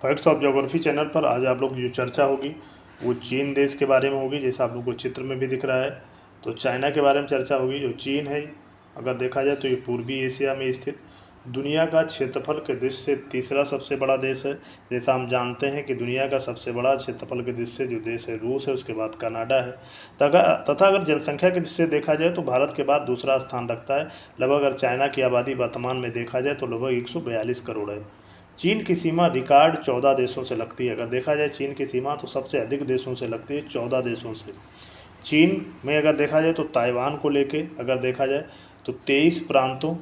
Facts of geography channel पर आज आप लोग की जो चर्चा होगी वो चीन देश के बारे में होगी, जैसा आप लोग को चित्र में भी दिख रहा है। तो चाइना के बारे में चर्चा होगी। जो चीन है, अगर देखा जाए तो ये पूर्वी एशिया में स्थित दुनिया का क्षेत्रफल के दृष्टि से तीसरा सबसे बड़ा देश है। जैसा हम जानते हैं कि दुनिया का सबसे बड़ा क्षेत्रफल के दृष्टि से जो देश है रूस है, उसके बाद कनाडा है। तथा अगर जनसंख्या की दृष्टि से देखा जाए तो भारत के बाद दूसरा स्थान रखता है। लगभग अगर चाइना की आबादी वर्तमान में देखा जाए तो लगभग 142 करोड़ है। चीन की सीमा रिकॉर्ड 14 देशों से लगती है। अगर देखा जाए चीन की सीमा तो सबसे अधिक देशों से लगती है, 14 देशों से। चीन में अगर देखा जाए तो ताइवान को लेके अगर देखा जाए तो 23 प्रांतों,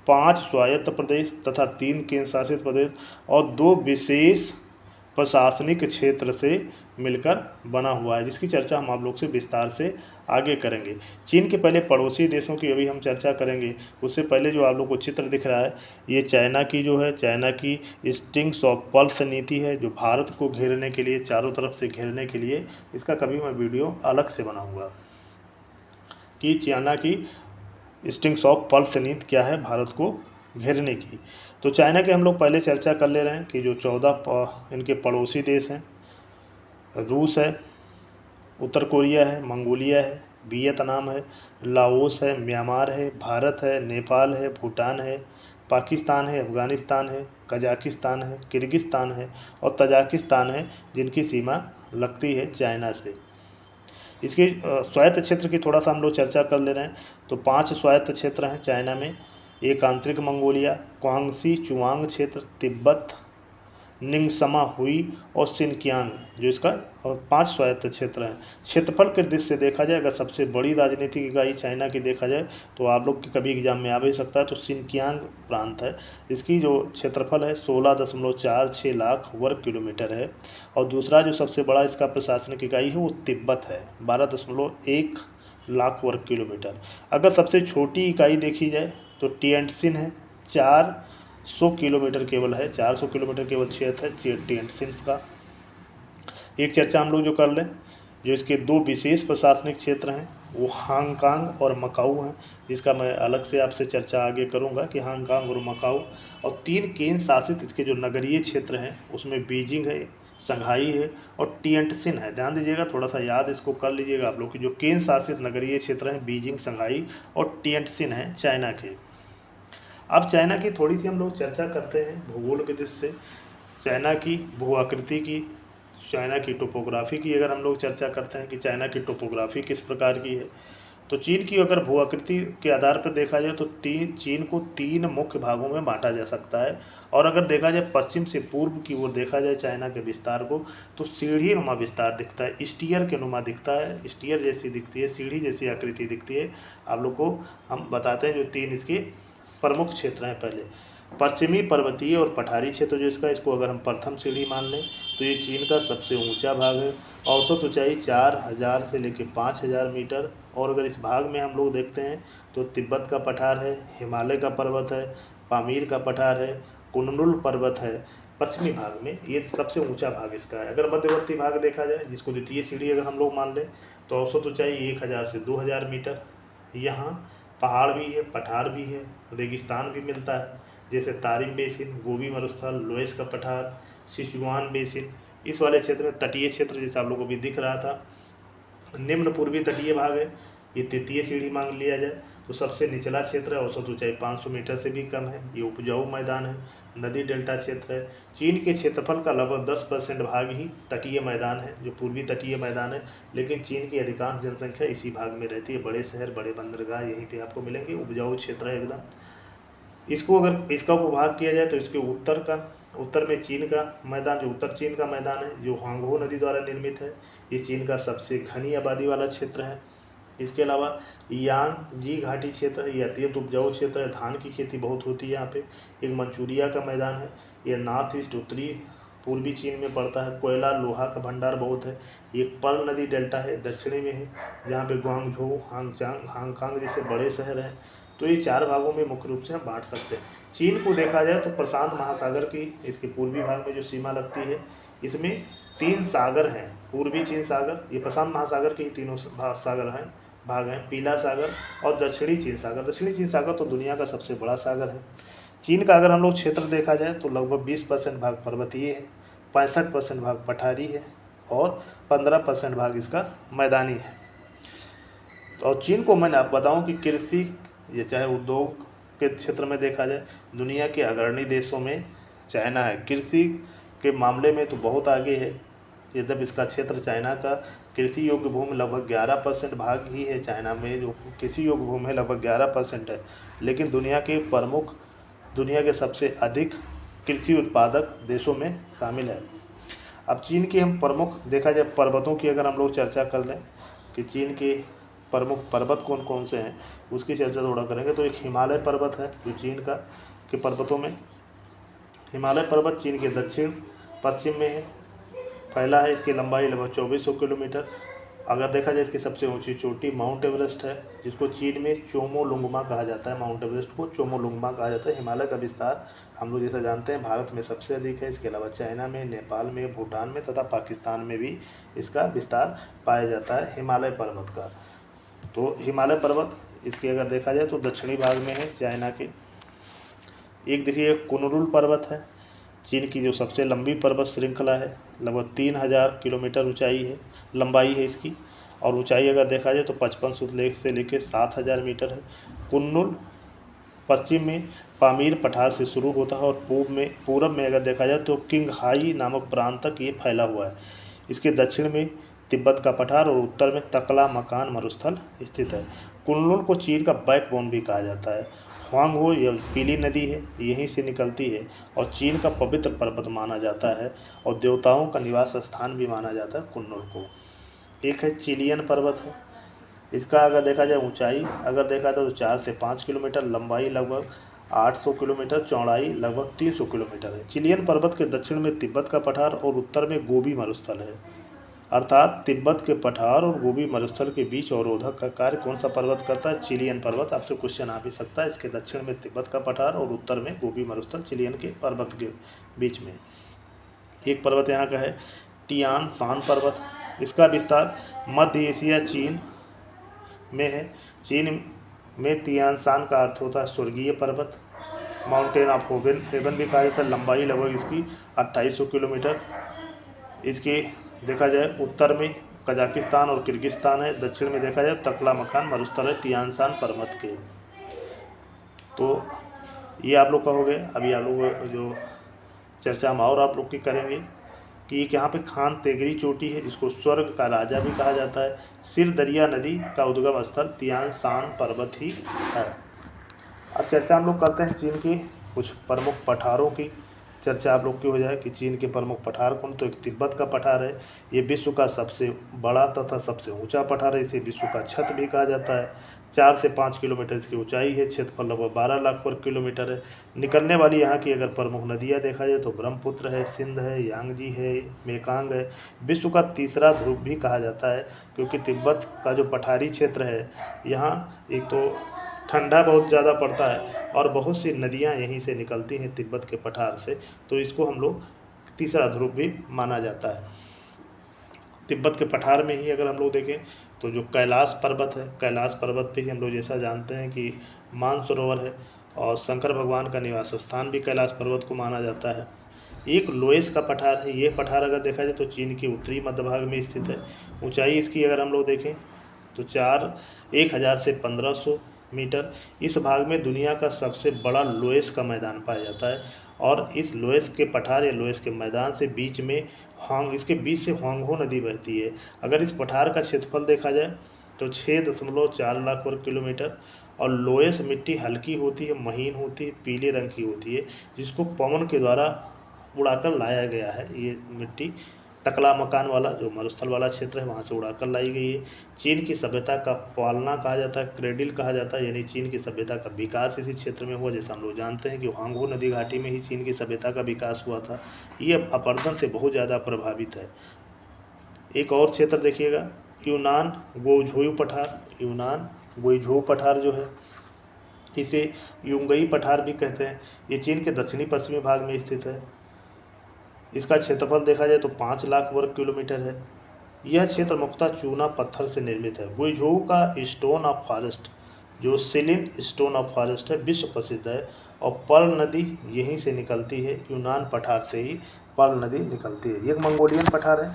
5 स्वायत्त प्रदेश तथा 3 केंद्र शासित प्रदेश और 2 विशेष प्रशासनिक क्षेत्र से मिलकर बना हुआ है, जिसकी चर्चा हम आप लोग से विस्तार से आगे करेंगे। चीन के पहले पड़ोसी देशों की अभी हम चर्चा करेंगे। उससे पहले जो आप लोग को चित्र दिख रहा है, ये चाइना की जो है, चाइना की स्ट्रिंग्स ऑफ पल्स नीति है, जो भारत को घेरने के लिए, चारों तरफ से घेरने के लिए। इसका कभी मैं वीडियो अलग से बनाऊंगा कि चाइना की स्ट्रिंग्स ऑफ पल्स नीति क्या है भारत को घेरने की। तो चाइना के हम लोग पहले चर्चा कर ले रहे हैं कि जो 14 इनके पड़ोसी देश हैं, रूस है, उत्तर कोरिया है, मंगोलिया है, वियतनाम है, लाओस है, म्यांमार है, भारत है, नेपाल है, भूटान है, पाकिस्तान है, अफगानिस्तान है, कजाकिस्तान है, किर्गिस्तान है और तजाकिस्तान है, जिनकी सीमा लगती है चाइना से। इसके स्वायत्त क्षेत्र की थोड़ा सा हम लोग चर्चा कर ले रहे हैं। तो 5 स्वायत्त क्षेत्र हैं चाइना में। एक आंतरिक मंगोलिया, क्वांगसी चुआंग क्षेत्र, तिब्बत, निंगसमा हुई और सिनकियांग, जो इसका 5 स्वायत्त क्षेत्र हैं। क्षेत्रफल के दृष्टि से देखा जाए, अगर सबसे बड़ी राजनीतिक इकाई चाइना की देखा जाए तो आप लोग के कभी एग्जाम में आ भी सकता है, तो सिनकियांग प्रांत है। इसकी जो क्षेत्रफल है 16.46 लाख वर्ग किलोमीटर है। और दूसरा जो सबसे बड़ा इसका प्रशासनिक इकाई है वो तिब्बत है, 12.1 लाख वर्ग किलोमीटर। अगर सबसे छोटी इकाई देखी जाए तो टिएंटसिन है, 400 किलोमीटर केवल है, 400 किलोमीटर केवल क्षेत्र है टिएंटसिन का। एक चर्चा हम लोग जो कर लें, जो इसके 2 विशेष प्रशासनिक क्षेत्र हैं वो हांगकांग और मकाऊ हैं, जिसका मैं अलग से आपसे चर्चा आगे करूंगा कि हांगकांग और मकाऊ। और 3 केंद्र शासित इसके जो नगरीय क्षेत्र हैं उसमें बीजिंग है, संघाई है और टिएंटसिन है। ध्यान दीजिएगा, थोड़ा सा याद इसको कर लीजिएगा आप लोग कि जो केंद्र शासित नगरीय क्षेत्र हैं बीजिंग, संघाई और टिएंटसिन हैं चाइना के। अब चाइना की थोड़ी सी हम लोग चर्चा करते हैं भूगोल के दृष्टि से। चाइना की भू आकृति की, चाइना की टोपोग्राफी की अगर हम लोग चर्चा करते हैं कि चाइना की टोपोग्राफी किस प्रकार की है, तो चीन की अगर भू आकृति के आधार पर देखा जाए तो चीन को 3 मुख्य भागों में बांटा जा सकता है। और अगर देखा जाए पश्चिम से पूर्व की ओर देखा जाए चाइना के विस्तार को, तो सीढ़ी नुमा विस्तार दिखता है, स्टीयर के नुमा दिखता है, स्टीयर जैसी दिखती है, सीढ़ी जैसी आकृति दिखती है। आप लोग को हम बताते हैं जो 3 इसके प्रमुख क्षेत्र हैं। पहले पश्चिमी पर्वतीय और पठारी क्षेत्र जो इसको अगर हम प्रथम सीढ़ी मान लें तो ये चीन का सबसे ऊंचा भाग है। औसत ऊंचाई 4000 से लेकर 5000 मीटर। और अगर इस भाग में हम लोग देखते हैं तो तिब्बत का पठार है, हिमालय का पर्वत है, पामीर का पठार है, कुनलुन पर्वत है। पश्चिमी भाग में ये सबसे ऊंचा भाग इसका है। अगर मध्यवर्ती भाग देखा जाए, जिसको द्वितीय सीढ़ी अगर हम लोग मान लें, तो औसत ऊंचाई 1000 से 2000 मीटर। यहाँ पहाड़ भी है, पठार भी है, रेगिस्तान भी मिलता है, जैसे तारिम बेसिन, गोबी मरुस्थल, लोएस का पठार, सिचुआन बेसिन। इस वाले क्षेत्र में तटीय क्षेत्र जैसे आप लोगों को भी दिख रहा था, निम्न पूर्वी तटीय भाग है, ये तृतीय सीढ़ी मान लिया जाए तो सबसे निचला क्षेत्र है, औसत ऊंचाई 500 मीटर से भी कम है। ये उपजाऊ मैदान है, नदी डेल्टा क्षेत्र है। चीन के क्षेत्रफल का लगभग 10% भाग ही तटीय मैदान है, जो पूर्वी तटीय मैदान है। लेकिन चीन की अधिकांश जनसंख्या इसी भाग में रहती है। बड़े शहर, बड़े बंदरगाह यहीं पे आपको मिलेंगे, उपजाऊ क्षेत्र है एकदम। इसको अगर इसका उपभाग किया जाए तो इसके उत्तर में चीन का मैदान, जो उत्तर चीन का मैदान है, जो हांगहो नदी द्वारा निर्मित है, ये चीन का सबसे घनी आबादी वाला क्षेत्र है। इसके अलावा यांगजी घाटी क्षेत्र है, ये अत्यंत उपजाऊ क्षेत्र है, धान की खेती बहुत होती है यहाँ पे। एक मंचूरिया का मैदान है, ये नॉर्थ ईस्ट उत्तरी पूर्वी चीन में पड़ता है। कोयला लोहा का भंडार बहुत है। एक पर्ल नदी डेल्टा है, दक्षिणी में है, जहाँ पे ग्वांगझू, हांगकांग जैसे बड़े शहर हैं। तो ये 4 भागों में मुख्य रूप से हम बांट सकते हैं। चीन को देखा जाए तो प्रशांत महासागर की इसके पूर्वी भाग में जो सीमा लगती है, इसमें 3 सागर हैं। पूर्वी चीन सागर, ये प्रशांत महासागर के ही तीनों सागर हैं, भाग हैं, पीला सागर और दक्षिणी चीन सागर। दक्षिणी चीन सागर तो दुनिया का सबसे बड़ा सागर है। चीन का अगर हम लोग क्षेत्र देखा जाए तो लगभग 20% भाग पर्वतीय है, 65% भाग पठारी है और 15% भाग इसका मैदानी है। और चीन को मैंने आप बताऊं कि कृषि या चाहे उद्योग के क्षेत्र में देखा जाए दुनिया के अग्रणी देशों में चाइना है। कृषि के मामले में तो बहुत आगे है। यद्यपि इसका क्षेत्र चाइना का कृषि योग्य भूमि लगभग 11% भाग ही है। चाइना में जो कृषि योग्य भूमि है लगभग 11% है, लेकिन दुनिया के सबसे अधिक कृषि उत्पादक देशों में शामिल है। अब चीन के हम प्रमुख देखा जाए पर्वतों की अगर हम लोग चर्चा कर लें कि चीन के प्रमुख पर्वत कौन कौन से हैं, उसकी चर्चा थोड़ा करेंगे। तो एक हिमालय पर्वत है जो चीन का के पर्वतों में, हिमालय पर्वत चीन के दक्षिण पश्चिम में है, फैला है। इसकी लंबाई लगभग 2400 किलोमीटर। अगर देखा जाए इसकी सबसे ऊंची चोटी माउंट एवरेस्ट है, जिसको चीन में चोमोलुंगमा कहा जाता है। माउंट एवरेस्ट को चोमोलुंगमा कहा जाता है। हिमालय का विस्तार हम लोग जैसा जानते हैं भारत में सबसे अधिक है। इसके अलावा चाइना में, नेपाल में, भूटान में तथा पाकिस्तान में भी इसका विस्तार पाया जाता है हिमालय पर्वत का। तो हिमालय पर्वत इसकी अगर देखा जाए तो दक्षिणी भाग में है चाइना के। एक देखिए कुनलुन पर्वत है, चीन की जो सबसे लंबी पर्वत श्रृंखला है। लगभग 3000 किलोमीटर ऊंचाई है, लंबाई है इसकी। और ऊंचाई अगर देखा जाए तो 55 से लेकर 7000 मीटर है। कुनलुन पश्चिम में पामीर पठार से शुरू होता है और पूरब में अगर देखा जाए तो किंगहाई नामक प्रांत तक ये फैला हुआ है। इसके दक्षिण में तिब्बत का पठार और उत्तर में तकला मकान मरुस्थल स्थित है। कुनलुन को चीन का बैकबोन भी कहा जाता है। हुआंगहो यह पीली नदी है, यहीं से निकलती है और चीन का पवित्र पर्वत माना जाता है और देवताओं का निवास स्थान भी माना जाता है कुनलुन को। एक है चिलियन पर्वत है। इसका अगर देखा जाए ऊंचाई अगर देखा जाए तो 4 से 5 किलोमीटर, लंबाई लगभग 800 किलोमीटर, चौड़ाई लगभग 300 किलोमीटर है। चिलियन पर्वत के दक्षिण में तिब्बत का पठार और उत्तर में गोबी मरुस्थल है। अर्थात तिब्बत के पठार और गोबी मरुस्थल के बीच अवरोधक का कार्य कौन सा पर्वत करता है? चिलियन पर्वत। आपसे क्वेश्चन आ भी सकता है। इसके दक्षिण में तिब्बत का पठार और उत्तर में गोबी मरुस्थल चिलियन के पर्वत के बीच में। एक पर्वत यहाँ का है टियान शान पर्वत। इसका विस्तार मध्य एशिया चीन में है। चीन में तियानशान का अर्थ होता है स्वर्गीय पर्वत, माउंटेन ऑफ हेवन भी कहा जाता है। लंबाई लगभग इसकी 2800 किलोमीटर। इसके देखा जाए उत्तर में कजाकिस्तान और किर्गिस्तान है, दक्षिण में देखा जाए तकला मकान मरुस्थल है तियानशान पर्वत के। तो ये आप लोग का हो गया। अभी आप लोग जो चर्चा हम और आप लोग की करेंगे कि एक यहाँ पे खान तेगरी चोटी है जिसको स्वर्ग का राजा भी कहा जाता है। सिर दरिया नदी का उद्गम स्थल तियानशान पर्वत ही है। अब चर्चा हम लोग करते हैं चीन की कुछ प्रमुख पठारों की चर्चा आप लोग की हो जाए कि चीन के प्रमुख पठार कौन। तो एक तिब्बत का पठार है, ये विश्व का सबसे बड़ा तथा सबसे ऊंचा पठार है। इसे विश्व का छत भी कहा जाता है। 4 से 5 किलोमीटर इसकी ऊंचाई है। क्षेत्रफल लगभग 12 लाख वर्ग किलोमीटर है। निकलने वाली यहाँ की अगर प्रमुख नदियाँ देखा जाए तो ब्रह्मपुत्र है, सिंध है, यांगजी है, मेकांग है। विश्व का तीसरा ध्रुव भी कहा जाता है क्योंकि तिब्बत का जो पठारी क्षेत्र है यहाँ एक तो ठंडा बहुत ज़्यादा पड़ता है और बहुत सी नदियाँ यहीं से निकलती हैं तिब्बत के पठार से, तो इसको हम लोग तीसरा ध्रुव भी माना जाता है। तिब्बत के पठार में ही अगर हम लोग देखें तो जो कैलाश पर्वत है, कैलाश पर्वत पे ही हम लोग जैसा जानते हैं कि मानसरोवर है और शंकर भगवान का निवास स्थान भी कैलाश पर्वत को माना जाता है। एक लोएस का पठार है। ये पठार अगर देखा जाए तो चीन के उत्तरी मध्य भाग में स्थित है। ऊंचाई इसकी अगर हम लोग देखें तो 1000 से 1500 मीटर। इस भाग में दुनिया का सबसे बड़ा लोएस का मैदान पाया जाता है और इस लोएस के पठार या लोएस के मैदान से इसके बीच से हुआंगहो नदी बहती है। अगर इस पठार का क्षेत्रफल देखा जाए तो 6.4 लाख वर्ग किलोमीटर और लोएस मिट्टी हल्की होती है, महीन होती है, पीले रंग की होती है, जिसको पवन के द्वारा उड़ाकर लाया गया है। ये मिट्टी तकला मकान वाला जो मरुस्थल वाला क्षेत्र है वहाँ से उड़ाकर लाई गई है। चीन की सभ्यता का पालना कहा जाता है, क्रेडिल कहा जाता है, यानी चीन की सभ्यता का विकास इसी क्षेत्र में हुआ। जैसा हम लोग जानते हैं कि हुआंगहो नदी घाटी में ही चीन की सभ्यता का विकास हुआ था। ये अपरदन से बहुत ज़्यादा प्रभावित है। एक और क्षेत्र देखिएगा यूनान गुओझोउ पठार। यूनान गुओझोउ पठार जो है इसे युंगई पठार भी कहते हैं। ये चीन के दक्षिणी पश्चिमी भाग में स्थित है। इसका क्षेत्रफल देखा जाए तो 5 लाख वर्ग किलोमीटर है। यह क्षेत्र मुख्यतः चूना पत्थर से निर्मित है। गुइझोउ का स्टोन ऑफ फॉरेस्ट जो सिलिन स्टोन ऑफ फॉरेस्ट है विश्व प्रसिद्ध है और पर्ल नदी यहीं से निकलती है, यूनान पठार से ही पर्ल नदी निकलती है। एक मंगोलियन पठार है,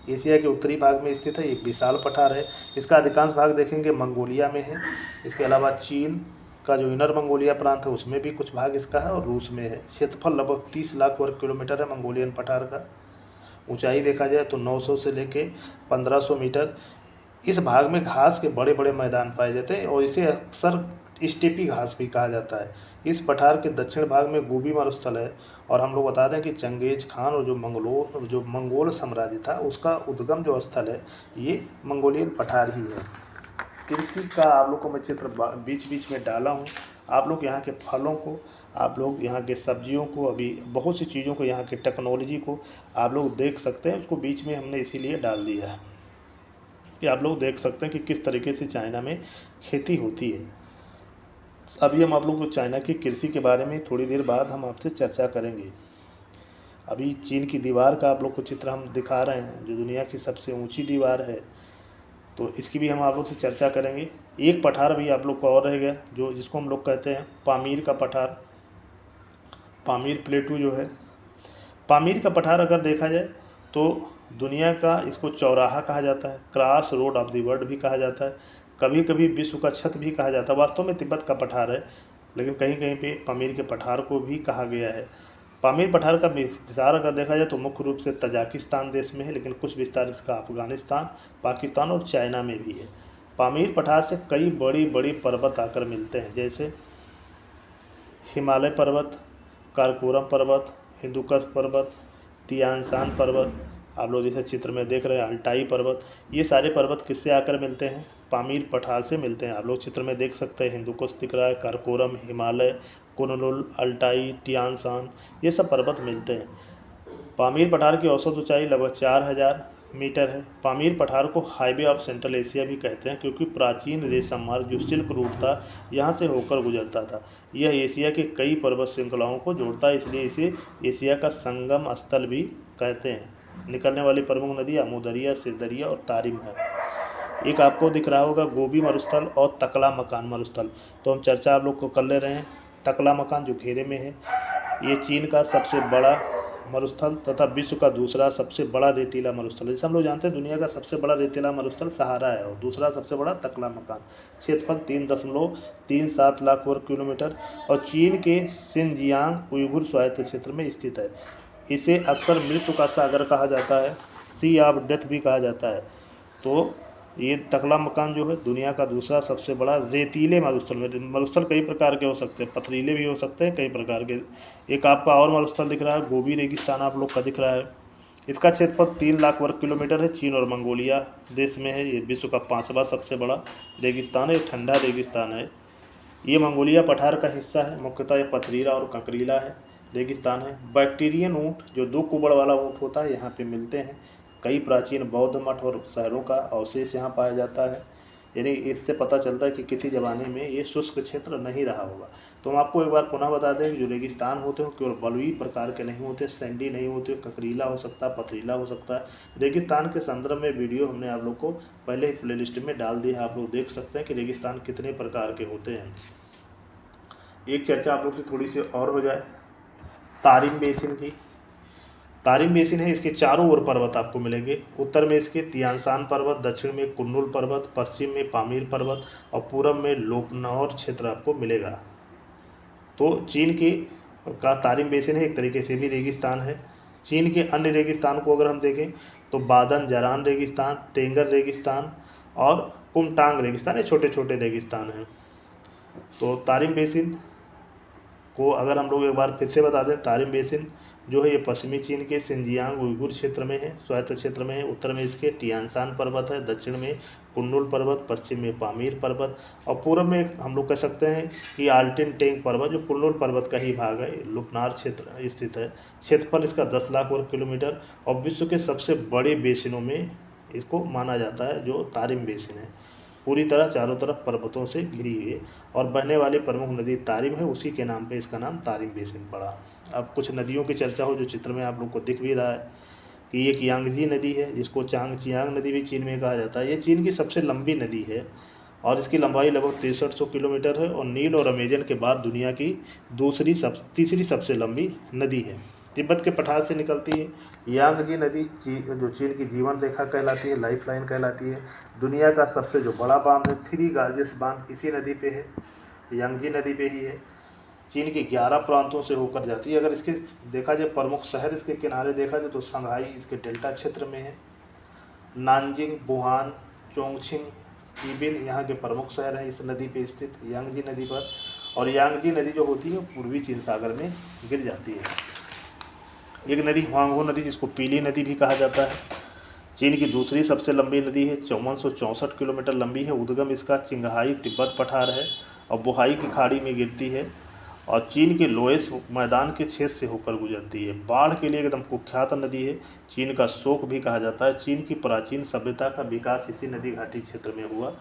एशिया के उत्तरी भाग में स्थित है। एक विशाल पठार है, इसका अधिकांश भाग देखेंगे मंगोलिया में है। इसके अलावा चीन का जो इनर मंगोलिया प्रांत है उसमें भी कुछ भाग इसका है और रूस में है। क्षेत्रफल लगभग 30 लाख वर्ग किलोमीटर है मंगोलियन पठार का। ऊंचाई देखा जाए तो 900 से लेके 1500 मीटर। इस भाग में घास के बड़े बड़े मैदान पाए जाते हैं और इसे अक्सर स्टेपी घास भी कहा जाता है। इस पठार के दक्षिण भाग में गोबी मरुस्थल है और हम लोग बता दें कि चंगेज खान और जो मंगोल साम्राज्य था उसका उद्गम जो स्थल है ये मंगोलियन पठार ही है। कृषि का आप लोग को मैं चित्र बीच बीच में डाला हूँ। आप लोग यहाँ के फलों को, आप लोग यहाँ के सब्जियों को, अभी बहुत सी चीज़ों को, यहाँ की टेक्नोलॉजी को आप लोग देख सकते हैं। उसको बीच में हमने इसीलिए डाल दिया है कि आप लोग देख सकते हैं कि किस तरीके से चाइना में खेती होती है। अभी हम आप लोग को चाइना की कृषि के बारे में थोड़ी देर बाद हम आपसे चर्चा करेंगे। अभी चीन की दीवार का आप लोग को चित्र हम दिखा रहे हैं, जो दुनिया की सबसे ऊंची दीवार है, तो इसकी भी हम आप लोग से चर्चा करेंगे। एक पठार भी आप लोग को और रह गया, जो जिसको हम लोग कहते हैं पामीर का पठार। पामीर प्लेटू जो है, पामीर का पठार अगर देखा जाए तो दुनिया का इसको चौराहा कहा जाता है, cross road of the world भी कहा जाता है, कभी कभी विश्व का छत भी कहा जाता है। वास्तव में तिब्बत का पठार है, लेकिन कहीं कहीं पे पामीर के पठार को भी कहा गया है। पामीर पठार का विस्तार अगर देखा जाए तो मुख्य रूप से तजाकिस्तान देश में है, लेकिन कुछ विस्तार इसका अफगानिस्तान, पाकिस्तान और चाइना में भी है। पामीर पठार से कई बड़ी बड़ी पर्वत आकर मिलते हैं, जैसे हिमालय पर्वत, काराकोरम पर्वत, हिंदुकुश पर्वत, तियानशान पर्वत, आप लोग जैसे चित्र में देख रहे हैं अल्टाई पर्वत। ये सारे पर्वत किससे आकर मिलते हैं? पामीर पठार से मिलते हैं। आप लोग चित्र में देख सकते हैं हिंदुकुश दिख रहा है, Karakoram, Himalaya, Kunlun, Altai, Tianshan, ये सब पर्वत मिलते हैं। पामीर पठार की औसत ऊंचाई लगभग 4000 मीटर है। पामीर पठार को हाईवे ऑफ सेंट्रल एशिया भी कहते हैं, क्योंकि प्राचीन रेशम मार्ग जो सिल्क रूट था यहाँ से होकर गुजरता था। यह एशिया के कई पर्वत श्रृंखलाओं को जोड़ता है, इसलिए इसे एशिया का संगम स्थल भी कहते हैं। निकलने वाली प्रमुख नदी अमूदरिया, सिरदरिया और तारिम है। एक आपको दिख रहा होगा गोबी मरुस्थल और तकला मकान मरुस्थल, तो हम चर्चा आप लोग को कर ले रहे हैं। तकला मकान जो घेरे में है, ये चीन का सबसे बड़ा मरुस्थल तथा विश्व का दूसरा सबसे बड़ा रेतीला मरुस्थल है। जैसे हम लोग जानते हैं दुनिया का सबसे बड़ा रेतीला मरुस्थल सहारा है और दूसरा सबसे बड़ा तकला मकान। क्षेत्रफल 3.37 लाख वर्ग किलोमीटर और चीन के सिनजियांग उइगुर स्वायत्त क्षेत्र में स्थित है। इसे अक्सर मृत्यु का सागर कहा जाता है, सी ऑफ डेथ भी कहा जाता है। तो ये तकला मकान जो है दुनिया का दूसरा सबसे बड़ा रेतीले मरुस्थल में, मरुस्थल कई प्रकार के हो सकते हैं, पथरीले भी हो सकते हैं कई प्रकार के। एक आपका और मरुस्थल दिख रहा है, गोबी रेगिस्तान आप लोग का दिख रहा है। इसका क्षेत्रफल 3 लाख वर्ग किलोमीटर है। चीन और मंगोलिया देश में है। ये विश्व का 5वां सबसे बड़ा रेगिस्तान है, ठंडा रेगिस्तान है। ये मंगोलिया पठार का हिस्सा है। मुख्यतः ये पथरीला और कंकरीला है, रेगिस्तान है। बैक्टीरियन ऊँट जो 2 कुबड़ वाला ऊँट होता है यहाँ पे मिलते हैं। कई प्राचीन बौद्ध मठ और शहरों का अवशेष यहाँ पाया जाता है, यानी इससे पता चलता है कि किसी ज़माने में ये शुष्क क्षेत्र नहीं रहा होगा। तो हम आपको एक बार पुनः बता दें कि जो रेगिस्तान होते हैं केवल बलुई प्रकार के नहीं होते, सैंडी नहीं होते, ककरीला हो सकता है, पथरीला हो सकता है। रेगिस्तान के संदर्भ में वीडियो हमने आप लोग को पहले ही प्लेलिस्ट में डाल दिया है, आप लोग देख सकते हैं कि रेगिस्तान कितने प्रकार के होते हैं। एक चर्चा आप लोग से थोड़ी सी और हो जाए तारिम बेसिन की। तारिम बेसिन है, इसके चारों ओर पर्वत आपको मिलेंगे। उत्तर में इसके तियानशान पर्वत, दक्षिण में कुन्नुल पर्वत, पश्चिम में पामीर पर्वत और पूरब में लोपनौर क्षेत्र आपको मिलेगा। तो चीन का तारिम बेसिन है, एक तरीके से भी रेगिस्तान है। चीन के अन्य रेगिस्तान को अगर हम देखें तो बादन जरान रेगिस्तान, तेंगर रेगिस्तान और कुमटांग रेगिस्तान, ये छोटे छोटे रेगिस्तान हैं। तो तारिम बेसिन को अगर हम लोग एक बार फिर से बता दें, तारिम बेसिन जो है ये पश्चिमी चीन के सिनजियांग उइगुर क्षेत्र में है, स्वायत्त क्षेत्र में है। उत्तर में इसके तियानशान पर्वत है, दक्षिण में कुन्नुल पर्वत, पश्चिम में पामीर पर्वत और पूर्व में हम लोग कह सकते हैं कि आल्टिन टेंग पर्वत जो कुन्नुल पर्वत का ही भाग है, लुपनार क्षेत्र स्थित है। क्षेत्रफल इसका 10 लाख वर्ग किलोमीटर और विश्व के सबसे बड़े बेसिनों में इसको माना जाता है, जो तारिम बेसिन है। पूरी तरह चारों तरफ पर्वतों से घिरी हुई है और बहने वाली प्रमुख नदी तारिम है, उसी के नाम पे इसका नाम तारिम बेसिन पड़ा। अब कुछ नदियों की चर्चा हो जो चित्र में आप लोग को दिख भी रहा है कि एक यांगजी नदी है, जिसको चांगचियांग नदी भी चीन में कहा जाता है। ये चीन की सबसे लंबी नदी है और इसकी लंबाई लगभग 6300 किलोमीटर है और नील और अमेजन के बाद दुनिया की तीसरी सबसे लंबी नदी है। तिब्बत के पठार से निकलती है। यांगजी नदी जो चीन की जीवन रेखा कहलाती है, लाइफ लाइन कहलाती है। दुनिया का सबसे जो बड़ा बांध है, 3 गार्जेस बांध इसी नदी पे है, यांगजी नदी पे ही है। चीन के 11 प्रांतों से होकर जाती है। अगर इसके देखा जाए प्रमुख शहर इसके किनारे देखा जाए तो शंघाई इसके डेल्टा क्षेत्र में है। नानजिंग, वुहान, चोंगछिंग, इबिन यहाँ के प्रमुख शहर हैं इस नदी पे स्थित यांगजी नदी पर। और यांगजी नदी जो होती है पूर्वी चीन सागर में गिर जाती है। एक नदी हुआंगहो नदी, जिसको पीली नदी भी कहा जाता है, चीन की दूसरी सबसे लंबी नदी है, 5464 किलोमीटर लंबी है। उद्गम इसका चिंगहाई तिब्बत पठार है और बोहाई की खाड़ी में गिरती है और चीन के लोएस मैदान के क्षेत्र से होकर गुजरती है। बाढ़ के लिए एकदम कुख्यात नदी है, चीन का शोक भी कहा जाता है। चीन की प्राचीन सभ्यता का विकास इसी नदी घाटी क्षेत्र में हुआ,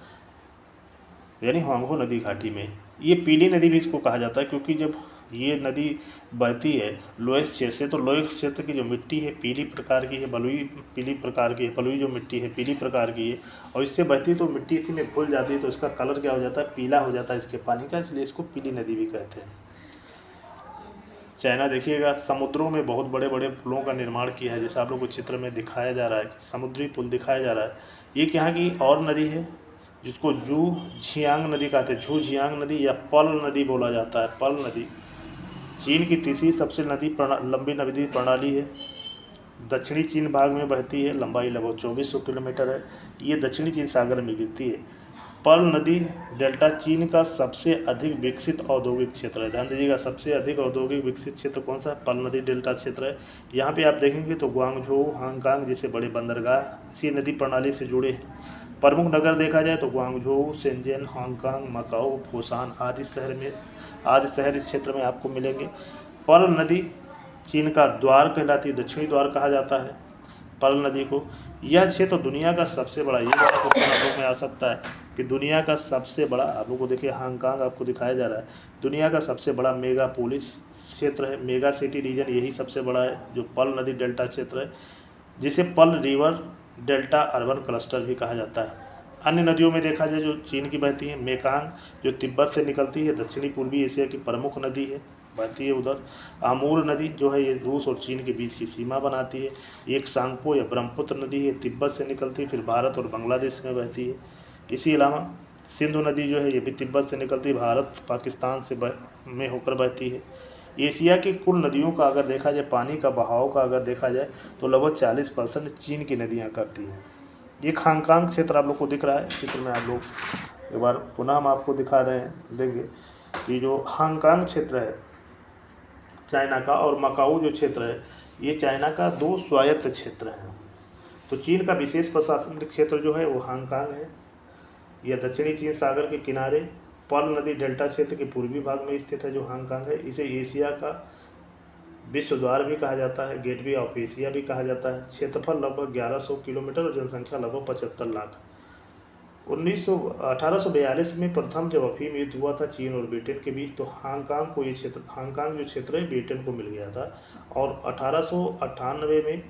यानी हुआंगहो नदी घाटी में। ये पीली नदी भी इसको कहा जाता है क्योंकि जब ये नदी बहती है लोएस क्षेत्र से, तो लोएस क्षेत्र की जो मिट्टी है पीली प्रकार की है, बलुई पीली प्रकार की है, बलुई जो मिट्टी है पीली प्रकार की है, और इससे बहती है तो मिट्टी इसी में घुल जाती है, तो इसका कलर क्या हो जाता है, पीला हो जाता है इसके पानी का, इसलिए इसको पीली नदी भी कहते हैं। चाइना देखिएगा, समुद्रों में बहुत बड़े बड़े पुलों का निर्माण किया है, जैसा आप लोग को चित्र में दिखाया जा रहा है कि समुद्री पुल दिखाया जा रहा है। ये यहाँ की और नदी है जिसको जू झियांग नदी कहते हैं, झू झियांग नदी या पल नदी बोला जाता है। पल नदी चीन की तीसरी सबसे लंबी नदी प्रणाली है, दक्षिणी चीन भाग में बहती है, लंबाई लगभग 2400 किलोमीटर है। ये दक्षिणी चीन सागर में गिरती है। पर्ल नदी डेल्टा चीन का सबसे अधिक विकसित औद्योगिक क्षेत्र है। ध्यान दीजिएगा, सबसे अधिक औद्योगिक विकसित क्षेत्र कौन सा, पर्ल नदी डेल्टा क्षेत्र है। यहाँ पे आप देखेंगे तो ग्वांगझो, हांगकांग जैसे बड़े बंदरगाह इसी नदी प्रणाली से जुड़े हैं। प्रमुख नगर देखा जाए तो ग्वांगझो, शेंजन, हांगकांग, मकाओ, फूसान आदि शहर इस क्षेत्र में आपको मिलेंगे। पर्ल नदी चीन का द्वार कहलाती है, दक्षिणी द्वार कहा जाता है पर्ल नदी को। यह क्षेत्र दुनिया का सबसे बड़ा, ये बड़ा क्वेश्चन आप लोग में आ सकता है कि दुनिया का सबसे बड़ा, आप लोग को देखिए हांगकांग आपको दिखाया जा रहा है, दुनिया का सबसे बड़ा मेगा पोलिस क्षेत्र है, मेगा सिटी रीजन यही सबसे बड़ा है जो पर्ल नदी डेल्टा क्षेत्र है, जिसे pearl river delta urban cluster भी कहा जाता है। अन्य नदियों में देखा जाए जो चीन की बहती है, मेकांग जो तिब्बत से निकलती है, दक्षिणी पूर्वी एशिया की प्रमुख नदी है, बहती है उधर। आमूर नदी जो है ये रूस और चीन के बीच की सीमा बनाती है। एक सांगपो या ब्रह्मपुत्र नदी है, तिब्बत से निकलती है, फिर भारत और बांग्लादेश में बहती है। इसी अलावा सिंधु नदी जो है ये भी तिब्बत से निकलती है, भारत पाकिस्तान से में होकर बहती है। एशिया की कुल नदियों का अगर देखा जाए, पानी का बहाव का अगर देखा जाए तो लगभग 40% चीन की नदियाँ करती हैं। ये हांगकांग क्षेत्र आप लोग को दिख रहा है चित्र में, आप लोग एक बार पुनः हम आपको दिखा रहे हैं, देंगे कि जो हांगकांग क्षेत्र है चाइना का और मकाऊ जो क्षेत्र है ये चाइना का 2 स्वायत्त क्षेत्र हैं। तो चीन का विशेष प्रशासनिक क्षेत्र जो है वो हांगकांग है। यह दक्षिणी चीन सागर के किनारे पर्ल नदी डेल्टा क्षेत्र के पूर्वी भाग में स्थित है जो हांगकांग है। इसे एशिया का विश्व द्वार भी कहा जाता है, गेटवे ऑफ एशिया भी कहा जाता है। क्षेत्रफल लगभग 1100 किलोमीटर और जनसंख्या लगभग 75 लाख। 1842 में प्रथम जब अफीम युद्ध हुआ था चीन और ब्रिटेन के बीच, तो हांगकांग जो क्षेत्र है ब्रिटेन को मिल गया था और 1898 में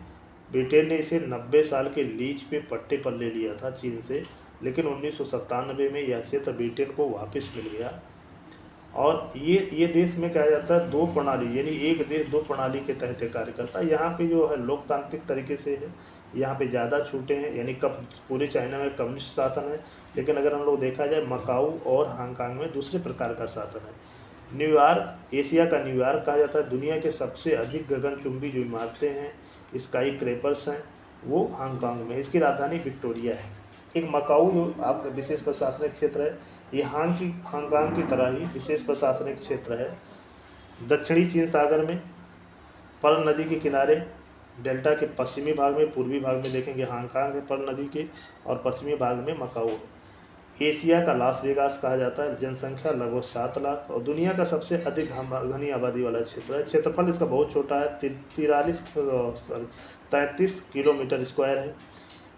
ब्रिटेन ने इसे 90 साल के लीज पे पट्टे पर ले लिया था चीन से, लेकिन 1997 में यह क्षेत्र ब्रिटेन को वापस मिल गया। और ये देश में कहा जाता है 2 प्रणाली, यानी एक देश 2 प्रणाली के तहत कार्य करता है। यहाँ पे जो है लोकतांत्रिक तरीके से है, यहाँ पे ज़्यादा छूटें हैं, यानी कब पूरे चाइना में कम्युनिस्ट शासन है, लेकिन अगर हम लोग देखा जाए मकाऊ और हांगकांग में दूसरे प्रकार का शासन है। न्यूयॉर्क एशिया का न्यूयॉर्क कहा जाता है। दुनिया के सबसे अधिक गगनचुंबी जो इमारतें हैं, स्काई क्रेपर्स हैं, वो हांगकांग में, इसकी राजधानी विक्टोरिया है। एक मकाऊ जो आपका विशेष प्रशासनिक क्षेत्र है, ये हांगकांग की तरह ही विशेष प्रशासनिक क्षेत्र है। दक्षिणी चीन सागर में पर्ल नदी के किनारे डेल्टा के पश्चिमी भाग में, पूर्वी भाग में देखेंगे हांगकांग है पर्ल नदी के, और पश्चिमी भाग में मकाऊ है। एशिया का लास वेगास कहा जाता है। जनसंख्या लगभग 7 लाख और दुनिया का सबसे अधिक घनी आबादी वाला क्षेत्र है। क्षेत्रफल इसका बहुत छोटा है, 33 किलोमीटर स्क्वायर है।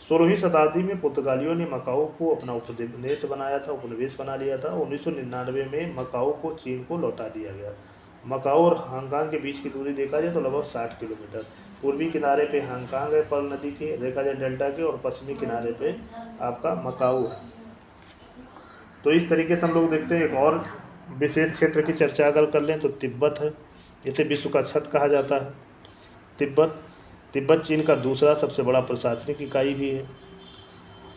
16वीं शताब्दी में पुर्तगालियों ने मकाऊ को अपना उपनिवेश बना लिया था। 1999 में मकाऊ को चीन को लौटा दिया गया। मकाऊ और हांगकांग के बीच की दूरी देखा जाए तो लगभग 60 किलोमीटर। पूर्वी किनारे पे हांगकांग है पर्ल नदी के देखा जाए डेल्टा के, और पश्चिमी किनारे पे आपका मकाऊ है। तो इस तरीके से हम लोग देखते हैं। एक और विशेष क्षेत्र की चर्चा अगर कर लें तो तिब्बत है, इसे विश्व का छत कहा जाता है। तिब्बत तिब्बत चीन का दूसरा सबसे बड़ा प्रशासनिक इकाई भी है।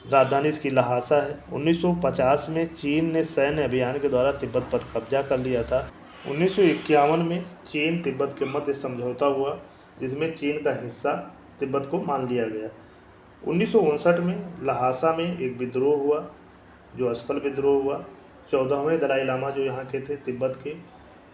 राजधानी इसकी लहासा है। 1950 में चीन ने सैन्य अभियान के द्वारा तिब्बत पर कब्जा कर लिया था। 1951 में चीन तिब्बत के मध्य समझौता हुआ, जिसमें चीन का हिस्सा तिब्बत को मान लिया गया। 1959 में लहासा में एक विद्रोह हुआ, जो असफल विद्रोह हुआ। 14वें दलाई लामा जो यहाँ के थे तिब्बत के,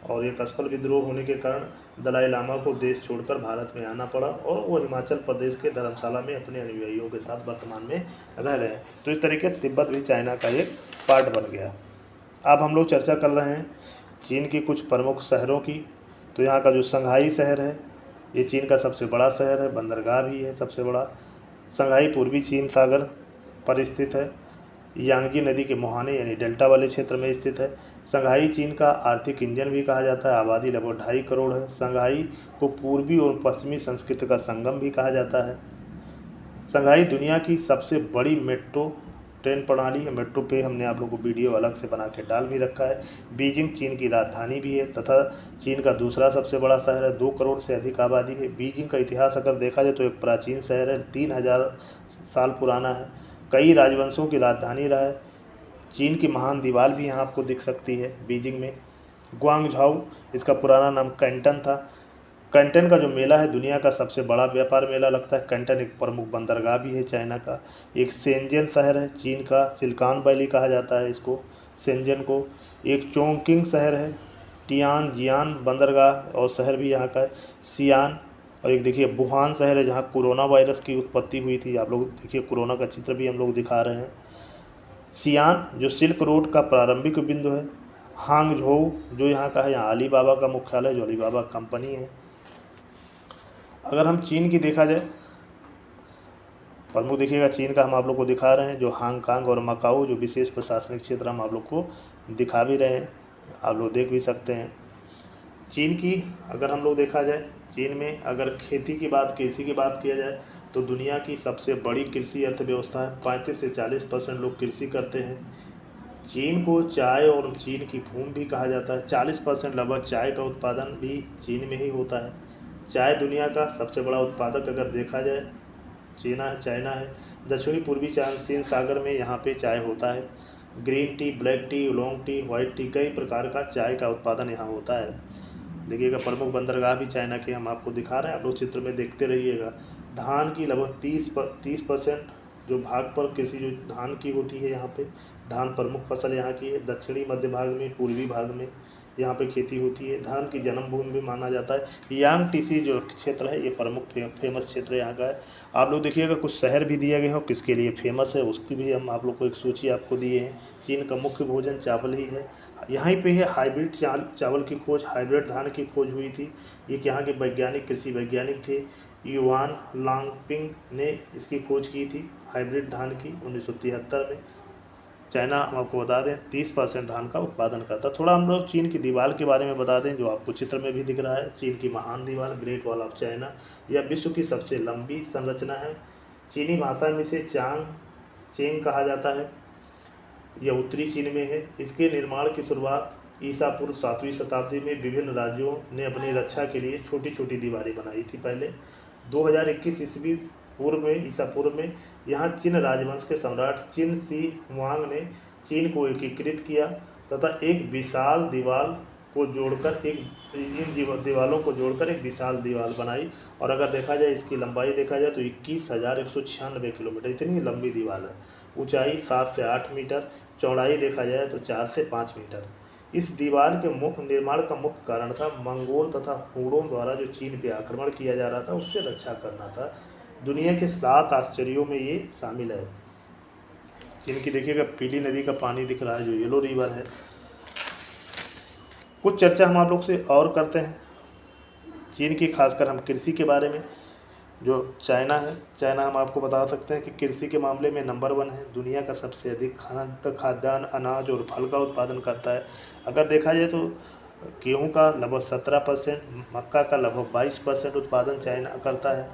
और एक असफल विद्रोह होने के कारण दलाई लामा को देश छोड़कर भारत में आना पड़ा, और वो हिमाचल प्रदेश के धर्मशाला में अपने अनुयायियों के साथ वर्तमान में रह रहे हैं। तो इस तरीके तिब्बत भी चाइना का एक पार्ट बन गया। अब हम लोग चर्चा कर रहे हैं चीन की कुछ प्रमुख शहरों की। तो यहाँ का जो शंघाई शहर है, ये चीन का सबसे बड़ा शहर है, बंदरगाह भी है सबसे बड़ा। शंघाई पूर्वी चीन सागर पर स्थित है, यांगी नदी के मुहाने यानी डेल्टा वाले क्षेत्र में स्थित है। शंघाई चीन का आर्थिक इंजन भी कहा जाता है। आबादी लगभग 2.5 करोड़ है। शंघाई को पूर्वी और पश्चिमी संस्कृति का संगम भी कहा जाता है। शंघाई दुनिया की सबसे बड़ी मेट्रो ट्रेन प्रणाली है। मेट्रो पे हमने आप लोगों को वीडियो अलग से बना के डाल भी रखा है। बीजिंग चीन की राजधानी भी है तथा चीन का दूसरा सबसे बड़ा शहर है। 2 करोड़ से अधिक आबादी है। बीजिंग का इतिहास अगर देखा जाए तो एक प्राचीन शहर है, 3000 साल पुराना है। कई राजवंशों की राजधानी रहा है। चीन की महान दीवार भी यहाँ आपको दिख सकती है बीजिंग में। ग्वांगझाऊ इसका पुराना नाम कैंटन था। कैंटन का जो मेला है दुनिया का सबसे बड़ा व्यापार मेला लगता है। कैंटन एक प्रमुख बंदरगाह भी है चाइना का। एक शेंजन शहर है, चीन का सिलिकॉन वैली कहा जाता है इसको, शेंजन को। एक चोंगकिंग शहर है। टियानजियान बंदरगाह और शहर भी यहाँ का है। सियान, और एक देखिए वुहान शहर है जहाँ कोरोना वायरस की उत्पत्ति हुई थी। आप लोग देखिए कोरोना का चित्र भी हम लोग दिखा रहे हैं। सियान जो सिल्क रोड का प्रारंभिक बिंदु है। हांगझोऊ जो यहाँ का है, यहाँ अलीबाबा का मुख्यालय, जो अलीबाबा कंपनी है। अगर हम चीन की देखा जाए प्रमुख देखिएगा चीन का हम आप लोग को दिखा रहे हैं, जो हांगकांग और मकाऊ जो विशेष प्रशासनिक क्षेत्र हम आप लोग को दिखा भी रहे हैं, आप लोग देख भी सकते हैं। चीन की अगर हम लोग देखा जाए, चीन में अगर कृषि की बात किया जाए तो दुनिया की सबसे बड़ी कृषि अर्थव्यवस्था है। 35 से 40% लोग कृषि करते हैं। चीन को चाय और चीन की भूमि भी कहा जाता है। 40% लगभग चाय का उत्पादन भी चीन में ही होता है। चाय दुनिया का सबसे बड़ा उत्पादक अगर देखा जाए चाइना है। दक्षिणी पूर्वी चीन सागर में यहाँ पे चाय होता है। Green tea, black T, oolong tea, white T, कई प्रकार का चाय का उत्पादन यहाँ होता है। देखिएगा प्रमुख बंदरगाह भी चाइना के हम आपको दिखा रहे हैं, आप लोग चित्र में देखते रहिएगा। धान की लगभग 30% जो भाग पर कृषि जो धान की होती है, यहाँ पे धान प्रमुख फसल यहाँ की है। दक्षिणी मध्य भाग में, पूर्वी भाग में यहाँ पे खेती होती है। धान की जन्मभूमि भी माना जाता है। यांगटीसी जो क्षेत्र है ये प्रमुख फेमस क्षेत्र यहाँ का है। आप लोग देखिएगा कुछ शहर भी दिए गए हैं किसके लिए फेमस है, उसकी भी हम आप लोग को एक सूची आपको दिए हैं। चीन का मुख्य भोजन चावल ही है। यहीं पे है हाइब्रिड चावल की खोज, हाइब्रिड धान की खोज हुई थी। ये यहाँ के वैज्ञानिक कृषि वैज्ञानिक थे, युआन लांगपिंग ने इसकी खोज की थी हाइब्रिड धान की 1973 में। चाइना हम आपको बता दें 30% धान का उत्पादन करता। थोड़ा हम लोग चीन की दीवार के बारे में बता दें, जो आपको चित्र में भी दिख रहा है। चीन की महान दीवार ग्रेट वॉल ऑफ चाइना, यह विश्व की सबसे लंबी संरचना है। चीनी भाषा में इसे चेंग कहा जाता है। यह उत्तरी चीन में है। इसके निर्माण की शुरुआत ईसा पूर्व 7वीं शताब्दी में विभिन्न राज्यों ने अपनी रक्षा के लिए छोटी छोटी दीवारें बनाई थी। पहले 2021 ईस्वी पूर्व में, ईसा पूर्व में यहाँ चीन राजवंश के सम्राट चिन शी हुआंग ने चीन को एकीकृत किया तथा एक विशाल दीवार को जोड़कर दीवारों को जोड़कर एक विशाल दीवार बनाई। और अगर देखा जाए इसकी लंबाई देखा जाए तो 21,196 किलोमीटर इतनी लंबी दीवार है। ऊंचाई 7 से 8 मीटर, चौड़ाई देखा जाए तो 4 से 5 मीटर। इस दीवार के निर्माण का मुख्य कारण था मंगोल तथा हुनों द्वारा जो चीन पे आक्रमण किया जा रहा था उससे रक्षा करना था। दुनिया के 7 आश्चर्यों में ये शामिल है। चीन की देखिएगा पीली नदी का पानी दिख रहा है जो येलो रिवर है। कुछ चर्चा हम आप लोग से और करते हैं चीन की, खासकर हम कृषि के बारे में। जो चाइना है, चाइना हम आपको बता सकते हैं कि कृषि के मामले में नंबर 1 है। दुनिया का सबसे अधिक खाद्यान्न, अनाज और फल का उत्पादन करता है। अगर देखा जाए तो गेहूं का लगभग 17%, मक्का का लगभग 22% उत्पादन चाइना करता है।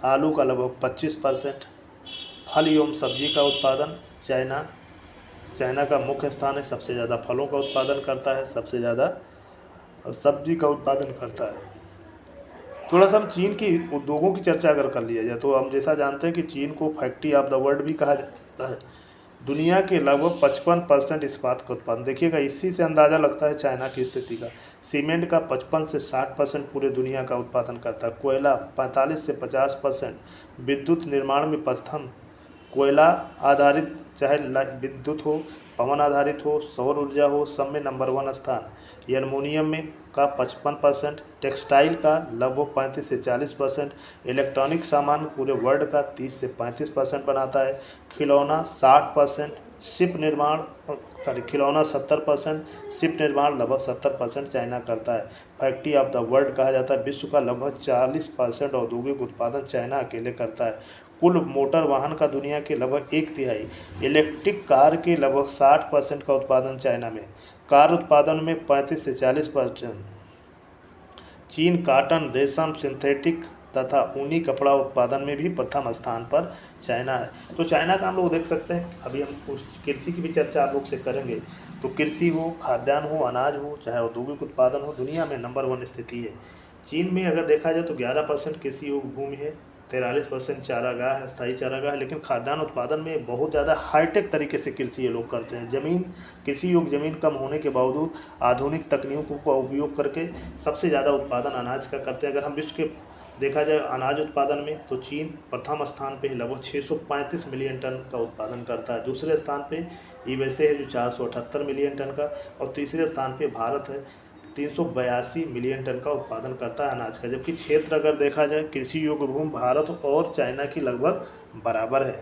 आलू का लगभग 25%। फल एवं सब्जी का उत्पादन चाइना का मुख्य स्थान है। सबसे ज़्यादा फलों का उत्पादन करता है, सबसे ज़्यादा सब्जी का उत्पादन करता है। थोड़ा सा हम चीन की उद्योगों की चर्चा अगर कर लिया जाए तो हम जैसा जानते हैं कि चीन को फैक्ट्री ऑफ द वर्ल्ड भी कहा जाता है। दुनिया के लगभग 55% इस्पात का उत्पादन, देखिएगा इसी से अंदाज़ा लगता है चाइना की स्थिति का। सीमेंट का 55 से 60% पूरे दुनिया का उत्पादन करता है। कोयला 45 से 50%। विद्युत निर्माण में प्रथम, कोयला आधारित चाहे विद्युत हो, पवन आधारित हो, सौर ऊर्जा हो, सब में नंबर 1 स्थान। एल्युमिनियम में का 55%, टेक्सटाइल का लगभग 35 से 40%, इलेक्ट्रॉनिक सामान पूरे वर्ल्ड का 30 से 35% बनाता है। खिलौना 60%, शिप निर्माण खिलौना 70%, शिप निर्माण लगभग 70% चाइना करता है। फैक्ट्री ऑफ द वर्ल्ड कहा जाता है। विश्व का लगभग 40% औद्योगिक उत्पादन चाइना अकेले करता है। कुल मोटर वाहन का दुनिया के लगभग 1/3, इलेक्ट्रिक कार के लगभग 60% का उत्पादन चाइना में। कार उत्पादन में 35 से 40%। चीन काटन, रेशम, सिंथेटिक तथा ऊनी कपड़ा उत्पादन में भी प्रथम स्थान पर चाइना है। तो चाइना का हम लोग देख सकते हैं। अभी हम उस कृषि की भी चर्चा आप लोग से करेंगे। तो कृषि हो, खाद्यान्न हो, अनाज हो, चाहे औद्योगिक उत्पादन हो, दुनिया में नंबर 1 स्थिति है। चीन में अगर देखा जाए तो 11% कृषि योग्य भूमि है, 43% चारागाह है, स्थायी चारागाह है। लेकिन खाद्यान्न उत्पादन में बहुत ज़्यादा हाईटेक तरीके से कृषि ये लोग करते हैं। कृषि योग्य ज़मीन कम होने के बावजूद आधुनिक तकनीकों का उपयोग करके सबसे ज़्यादा उत्पादन अनाज का करते हैं। अगर हम विश्व के देखा जाए अनाज उत्पादन में तो चीन प्रथम स्थान पे लगभग 635 मिलियन टन का उत्पादन करता है। दूसरे स्थान पे यूएसए है जो 478 मिलियन टन का, और तीसरे स्थान पे भारत है 382 मिलियन टन का उत्पादन करता है अनाज का। जबकि क्षेत्र अगर देखा जाए कृषि योग्य भूमि भारत और चाइना की लगभग बराबर है,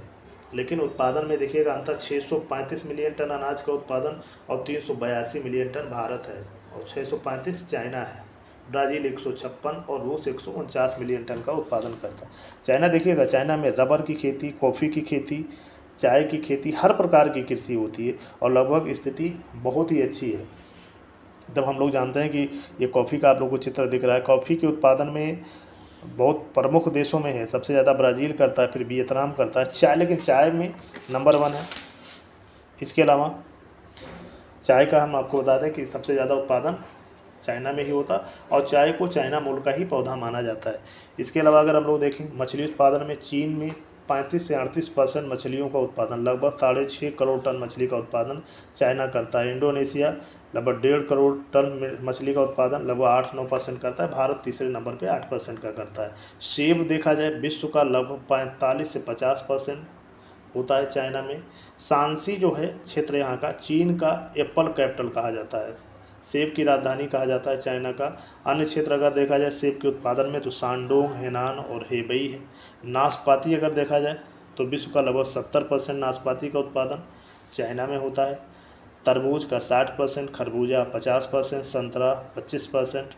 लेकिन उत्पादन में देखिएगा अंतर 635 मिलियन टन अनाज का उत्पादन और 382 मिलियन टन भारत है, और 635 चाइना है। ब्राज़ील 156 और रूस 149 मिलियन टन का उत्पादन करता है। चाइना देखिएगा, चाइना में रबर की खेती, कॉफ़ी की खेती, चाय की खेती, हर प्रकार की कृषि होती है और लगभग स्थिति बहुत ही अच्छी है। तब हम लोग जानते हैं कि ये कॉफ़ी का आप लोगों को चित्र दिख रहा है। कॉफ़ी के उत्पादन में बहुत प्रमुख देशों में है, सबसे ज़्यादा ब्राज़ील करता है, फिर वियतनाम करता है। चाय, लेकिन चाय में नंबर 1 है। इसके अलावा चाय का हम आपको बता दें कि सबसे ज़्यादा उत्पादन चाइना में ही होता, और चाय को चाइना मूल का ही पौधा माना जाता है। इसके अलावा अगर हम लोग देखें मछली उत्पादन में, चीन में 35 से 38% मछलियों का उत्पादन, लगभग 6.5 करोड़ टन मछली का उत्पादन चाइना करता है। इंडोनेशिया लगभग 1.5 करोड़ टन मछली का उत्पादन लगभग 8-9% करता है। भारत तीसरे नंबर पे 8% का करता है। सेब देखा जाए विश्व का लगभग 45 से 50% होता है चाइना में। शांसी जो है क्षेत्र यहाँ का, चीन का एप्पल कैपिटल कहा जाता है, सेब की राजधानी कहा जाता है चाइना का। अन्य क्षेत्र अगर देखा जाए सेब के उत्पादन में तो शानडोंग, हेनान और हेबई है। नाशपाती अगर देखा जाए तो विश्व का लगभग 70% नाशपाती का उत्पादन चाइना में होता है। तरबूज का 60%, खरबूजा 50%, संतरा 25%,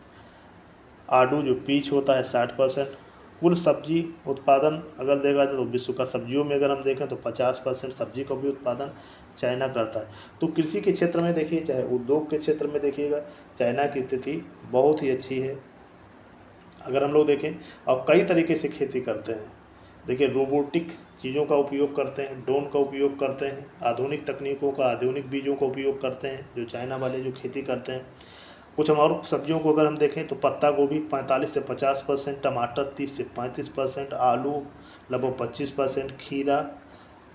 आड़ू जो पीच होता है 60%। कुल सब्जी उत्पादन अगर देखा जाए तो विश्व का सब्जियों में अगर हम देखें तो 50% सब्जी का भी उत्पादन चाइना करता है। तो कृषि के क्षेत्र में देखिए, चाहे उद्योग के क्षेत्र में देखिएगा, चाइना की स्थिति बहुत ही अच्छी है। अगर हम लोग देखें और कई तरीके से खेती करते हैं, देखिए रोबोटिक चीज़ों का उपयोग करते हैं, ड्रोन का उपयोग करते हैं, आधुनिक तकनीकों का, आधुनिक बीजों का उपयोग करते हैं जो चाइना वाले जो खेती करते हैं। कुछ हम और सब्जियों को अगर हम देखें तो पत्ता गोभी 45 से 50%, टमाटर 30 से 35%, आलू लगभग 25%, खीरा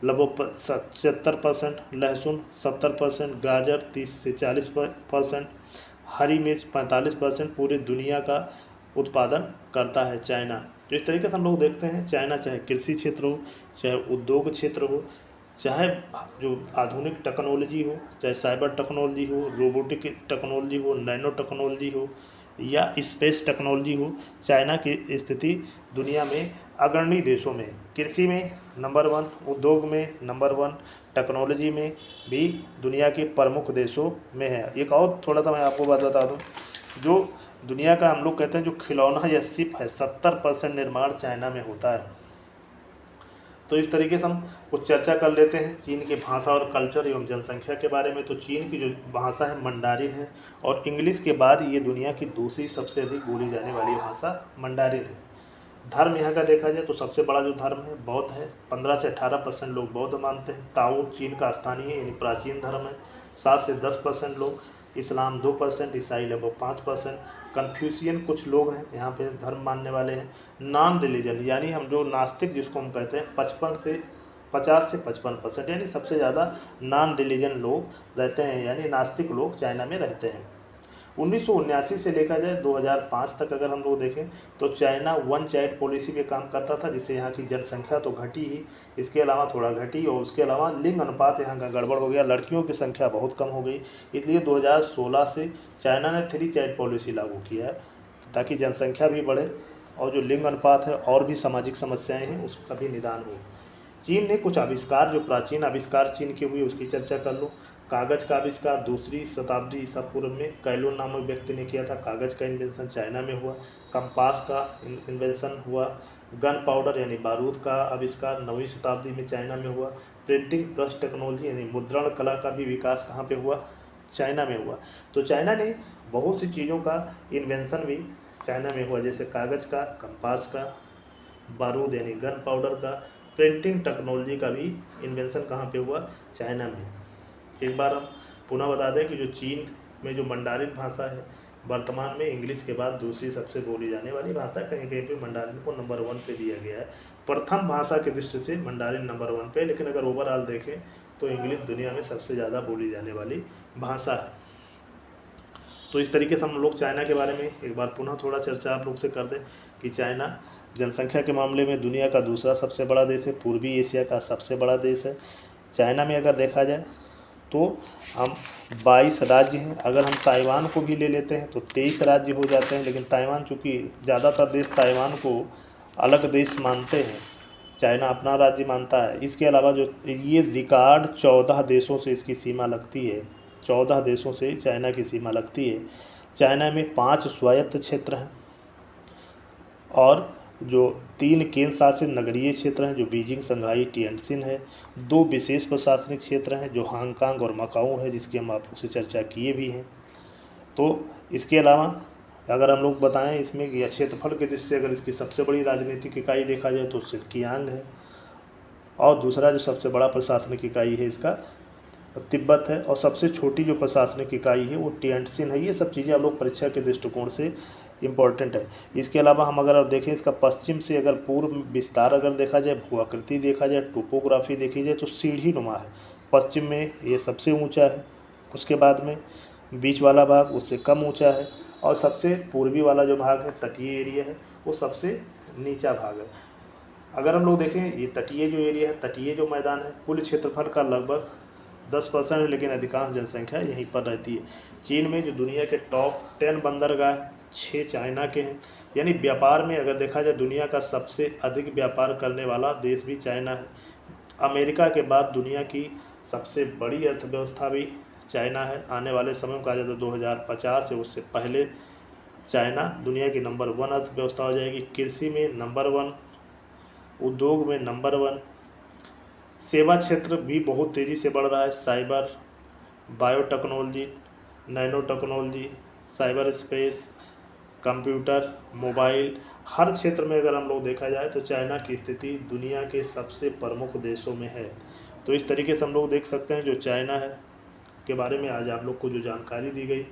लगभग 77%, लहसुन 70%, गाजर 30 से 40%, हरी मिर्च 45% पूरी दुनिया का उत्पादन करता है चाइना। तो इस तरीके से हम लोग देखते हैं चाइना, चाहे कृषि क्षेत्र हो, चाहे उद्योग क्षेत्र हो, चाहे जो आधुनिक टेक्नोलॉजी हो, चाहे साइबर टेक्नोलॉजी हो, रोबोटिक टेक्नोलॉजी हो, नैनो टेक्नोलॉजी हो या स्पेस टेक्नोलॉजी हो, चाइना की स्थिति दुनिया में अग्रणी देशों में, कृषि में नंबर 1, उद्योग में नंबर 1, टेक्नोलॉजी में भी दुनिया के प्रमुख देशों में है। एक और थोड़ा सा मैं आपको बात बता दूं, जो दुनिया का हम लोग कहते हैं जो खिलौना या शिप है, 70% निर्माण चाइना में होता है। तो इस तरीके से हम कुछ चर्चा कर लेते हैं चीन की भाषा और कल्चर एवं जनसंख्या के बारे में। तो चीन की जो भाषा है मंडारिन है, और इंग्लिश के बाद ये दुनिया की दूसरी सबसे अधिक बोली जाने वाली भाषा मंडारिन है। धर्म यहाँ का देखा जाए तो सबसे बड़ा जो धर्म है बौद्ध है, 15 से 18% लोग बौद्ध मानते हैं। ताओ चीन का स्थानीय यानी प्राचीन धर्म है, 7 से 10% लोग। इस्लाम 2%, ईसाई लगभग 5%, कन्फ्यूशियन कुछ लोग हैं यहाँ पे धर्म मानने वाले हैं। नॉन रिलीजन यानी हम जो नास्तिक जिसको हम कहते हैं 50 से 55% यानी सबसे ज़्यादा नॉन रिलीजन लोग रहते हैं, यानी नास्तिक लोग चाइना में रहते हैं। 1979 से देखा जाए 2005 तक अगर हम लोग देखें तो चाइना वन चाइल्ड पॉलिसी पे काम करता था, जिससे यहाँ की जनसंख्या तो घटी ही, इसके अलावा थोड़ा घटी और उसके अलावा लिंग अनुपात यहाँ का गड़बड़ हो गया, लड़कियों की संख्या बहुत कम हो गई। इसलिए 2016 से चाइना ने 3 चाइल्ड पॉलिसी लागू किया है ताकि जनसंख्या भी बढ़े और जो लिंग अनुपात है और भी सामाजिक समस्याएँ हैं उसका भी निदान हो। चीन ने कुछ आविष्कार, जो प्राचीन आविष्कार चीन के हुए उसकी चर्चा कर लो। कागज़ का आविष्कार 2री शताब्दी ईसा पूर्व में कैलोन नामक व्यक्ति ने किया था। कागज़ का इन्वेंशन चाइना में हुआ। कंपास का इन्वेंशन हुआ। गन पाउडर यानी बारूद का आविष्कार 9वीं शताब्दी में चाइना में हुआ। प्रिंटिंग प्रेस टेक्नोलॉजी यानी मुद्रण कला का भी विकास कहाँ पे हुआ? चाइना में हुआ। तो चाइना ने बहुत सी चीज़ों का इन्वेंशन भी चाइना में हुआ, जैसे कागज़ का, कंपास का, बारूद यानी गन पाउडर का, प्रिंटिंग टेक्नोलॉजी का भी इन्वेंशन कहाँ पे हुआ? चाइना में। एक बार हम पुनः बता दें कि जो चीन में जो मंडारिन भाषा है वर्तमान में इंग्लिश के बाद दूसरी सबसे बोली जाने वाली भाषा, कहीं कहीं पे मंडारिन को नंबर 1 पे दिया गया है। प्रथम भाषा की दृष्टि से मंडारिन नंबर 1 पे, लेकिन अगर ओवरऑल देखें तो इंग्लिश दुनिया में सबसे ज़्यादा बोली जाने वाली भाषा है। तो इस तरीके से हम लोग चाइना के बारे में एक बार पुनः थोड़ा चर्चा आप लोग से कर दें कि चाइना जनसंख्या के मामले में दुनिया का दूसरा सबसे बड़ा देश है, पूर्वी एशिया का सबसे बड़ा देश है। चाइना में अगर देखा जाए तो हम 22 राज्य हैं। अगर हम ताइवान को भी ले लेते हैं तो 23 राज्य हो जाते हैं, लेकिन ताइवान चूँकि ज़्यादातर देश ताइवान को अलग देश मानते हैं, चाइना अपना राज्य मानता है। इसके अलावा जो ये रिकॉर्ड 14 देशों से इसकी सीमा लगती है, 14 देशों से चाइना की सीमा लगती है। चाइना में 5 स्वायत्त क्षेत्र हैं और जो 3 केंद्र शासित नगरीय क्षेत्र हैं, जो बीजिंग, शंघाई, टिएनजिन है। 2 विशेष प्रशासनिक क्षेत्र हैं, जो हांगकांग और मकाऊ है, जिसकी हम आप लोग से चर्चा किए भी हैं। तो इसके अलावा अगर हम लोग बताएं इसमें कि क्षेत्रफल की दृष्टि से अगर इसकी सबसे बड़ी राजनीतिक इकाई देखा जाए तो सिनकियांग है, और दूसरा जो सबसे बड़ा प्रशासनिक इकाई है इसका तिब्बत है, और सबसे छोटी जो प्रशासनिक इकाई है वो टिएनजिन है। ये सब चीज़ें आप लोग परीक्षा के दृष्टिकोण से इम्पोर्टेंट है। इसके अलावा हम अगर देखें इसका पश्चिम से अगर पूर्व विस्तार अगर देखा जाए, भूआकृति देखा जाए, टोपोग्राफी देखी जाए तो सीढ़ी नुमा है। पश्चिम में ये सबसे ऊंचा है, उसके बाद में बीच वाला भाग उससे कम ऊंचा है, और सबसे पूर्वी वाला जो भाग है तटीय एरिया है वो सबसे नीचा भाग है। अगर हम लोग देखें ये तटीय जो एरिया है, तटीय जो मैदान है, कुल क्षेत्रफल का लगभग 10% है, लेकिन अधिकांश जनसंख्या यहीं पर रहती है। चीन में जो दुनिया के टॉप 10 बंदरगाह 6 चाइना के हैं, यानी व्यापार में अगर देखा जाए दुनिया का सबसे अधिक व्यापार करने वाला देश भी चाइना है। अमेरिका के बाद दुनिया की सबसे बड़ी अर्थव्यवस्था भी चाइना है। आने वाले समय में कहा जाए तो 2050 से उससे पहले चाइना दुनिया की नंबर 1 अर्थव्यवस्था हो जाएगी। कृषि में नंबर 1, उद्योग में नंबर 1, सेवा क्षेत्र भी बहुत तेज़ी से बढ़ रहा है। Cyber, biotechnology, nano technology, cyber space, computer, mobile, हर क्षेत्र में अगर हम लोग देखा जाए तो चाइना की स्थिति दुनिया के सबसे प्रमुख देशों में है। तो इस तरीके से हम लोग देख सकते हैं जो चाइना है के बारे में आज आप लोग को जो जानकारी दी गई,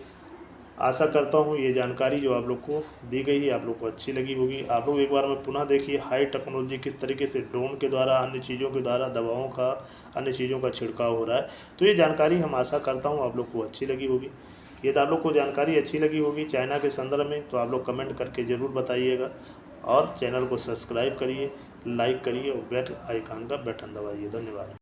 आशा करता हूँ ये जानकारी जो आप लोग को दी गई है आप लोग को अच्छी लगी होगी। आप लोग एक बार में पुनः देखिए हाई टेक्नोलॉजी किस तरीके से ड्रोन के द्वारा, अन्य चीज़ों के द्वारा, दवाओं का, अन्य चीज़ों का छिड़काव हो रहा है। तो ये जानकारी हम आशा करता हूँ आप लोग को अच्छी लगी होगी। यदि आप लोग को जानकारी अच्छी लगी होगी चाइना के संदर्भ में तो आप लोग कमेंट करके ज़रूर बताइएगा, और चैनल को सब्सक्राइब करिए, लाइक करिए और बेल आइकन का बटन दबाइए। धन्यवाद।